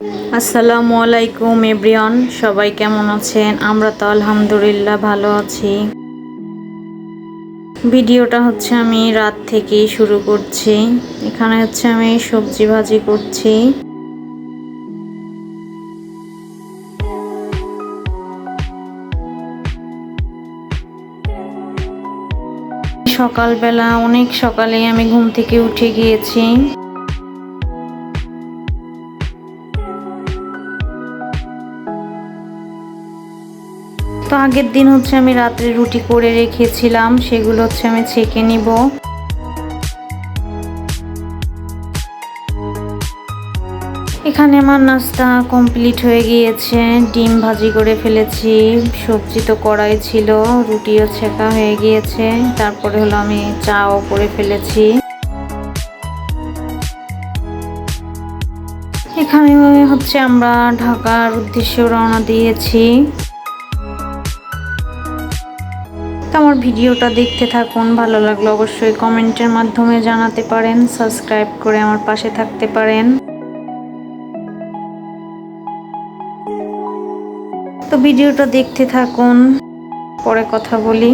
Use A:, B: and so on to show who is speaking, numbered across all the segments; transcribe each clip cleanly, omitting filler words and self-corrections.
A: আসসালামু আলাইকুম এভরিওয়ান, সবাই কেমন আছেন? আমরা তো আলহামদুলিল্লাহ ভালো আছি। ভিডিওটা আমি রাত থেকেই শুরু করছি। এখানে আমি সবজি ভাজি করছি। সকালবেলা অনেক সকালে আমি ঘুম থেকে উঠে গিয়েছি। তো আগের দিন আমি রাত্রে রুটি করে রেখেছিলাম, সেগুলো আমি ছেঁকে নিব। এখানে আমার নাস্তা কমপ্লিট হয়ে গিয়েছে। ডিম ভাজি করে ফেলেছি, সবজি তো কড়াই ছিল, রুটিও ছেঁকা হয়ে গিয়েছে। তারপরে আমি চাও করে ফেলেছি। এখানে আমরা ঢাকার উদ্দেশ্যে রওনা দিয়েছি। আমার ভিডিওটা দেখতে থাকুন, ভালো লাগলে অবশ্যই কমেন্টের মাধ্যমে জানাতে পারেন, সাবস্ক্রাইব করে আমার পাশে থাকতে পারেন। তো ভিডিওটা দেখতে থাকুন, পরে কথা বলি।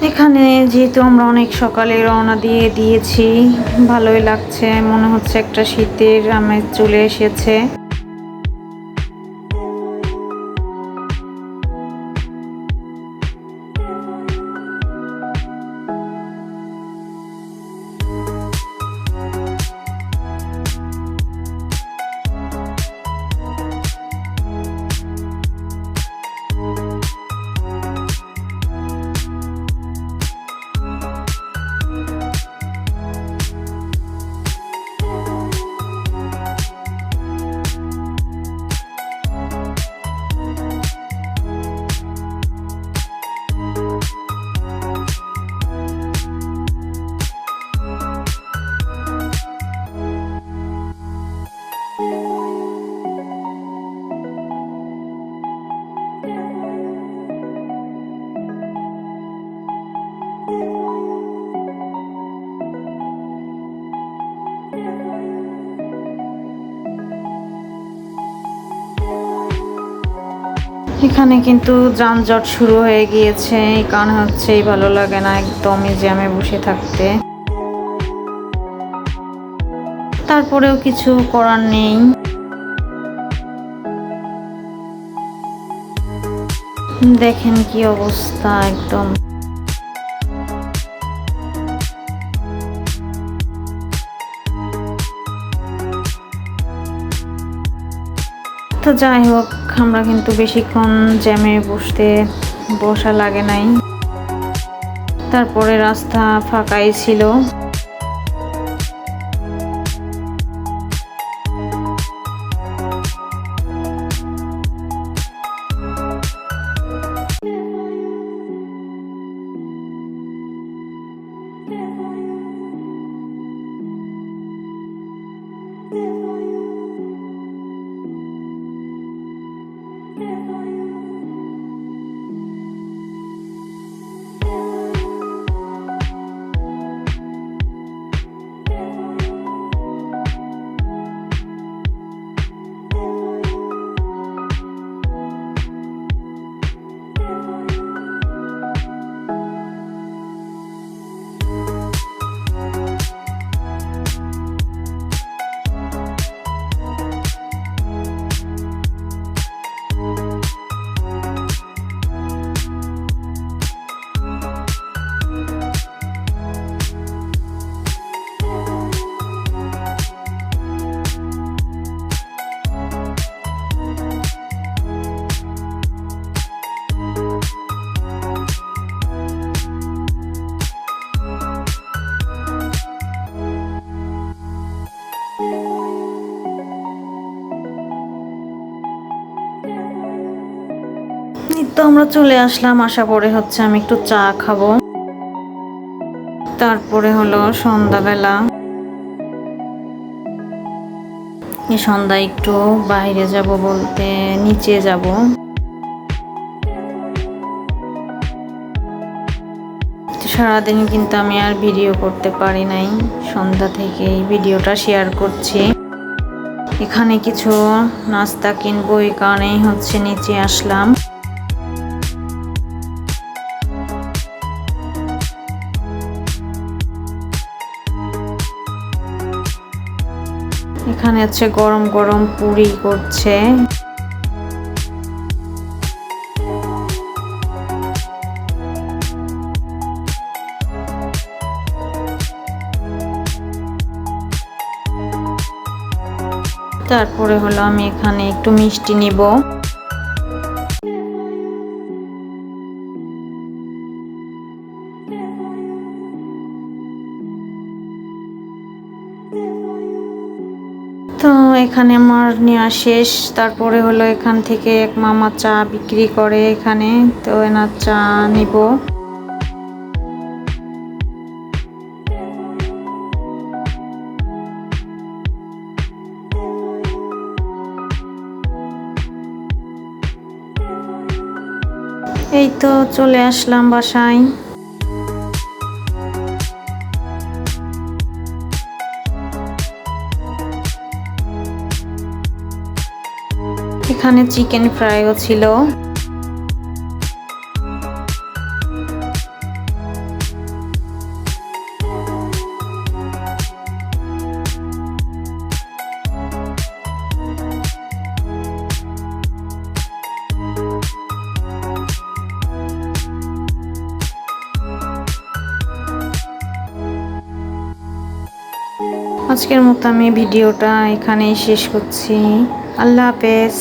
A: এখানে যেহেতু আমরা অনেক সকালে রওনা দিয়েছি, ভালোই লাগছে, মনে হচ্ছে একটা শীতের আমেজ চলে এসেছে। এখানে কিন্তু যানজট শুরু হয়ে গিয়েছে, এই কারণে ভালো লাগে না একদমই জ্যামে বসে থাকতে। তারপরেও কিছু করার নেই। দেখেন কি অবস্থা একদম। তো যাই হোক, আমরা কিন্তু বেশিক্ষণ জ্যামে বসা লাগে নাই। তারপরে রাস্তা ফাঁকাই ছিল। তো আমরা চলে আসলাম, আসা পরে হচ্ছে আমি একটু চা খাবো। তারপরে হলো সন্ধ্যাবেলা, এই সন্ধ্যায় একটু বাইরে যাব, বলতে নিচে যাব। সারাদিন কিন্তু আমি আর ভিডিও করতে পারি নাই, সন্ধ্যা থেকে এই ভিডিওটা শেয়ার করছি। এখানে কিছু নাস্তা কিনবো, এই কারণেই হচ্ছে নিচে আসলাম। এখানে হচ্ছে গরম গরম পুরি করছে। তারপরে হলো আমি এখানে একটু মিষ্টি নিব। তো এখানে আমার নেওয়া শেষ। তারপরে হলো এখান থেকে এক মামা চা বিক্রি করে এখানে, তো এনার চা নিব। এই তো চলে আসলাম বাসায়। এখানে চিকেন ফ্রাইও ছিল। আজকের মতো আমি ভিডিওটা এখানেই শেষ করছি। আল্লাহ হাফেজ।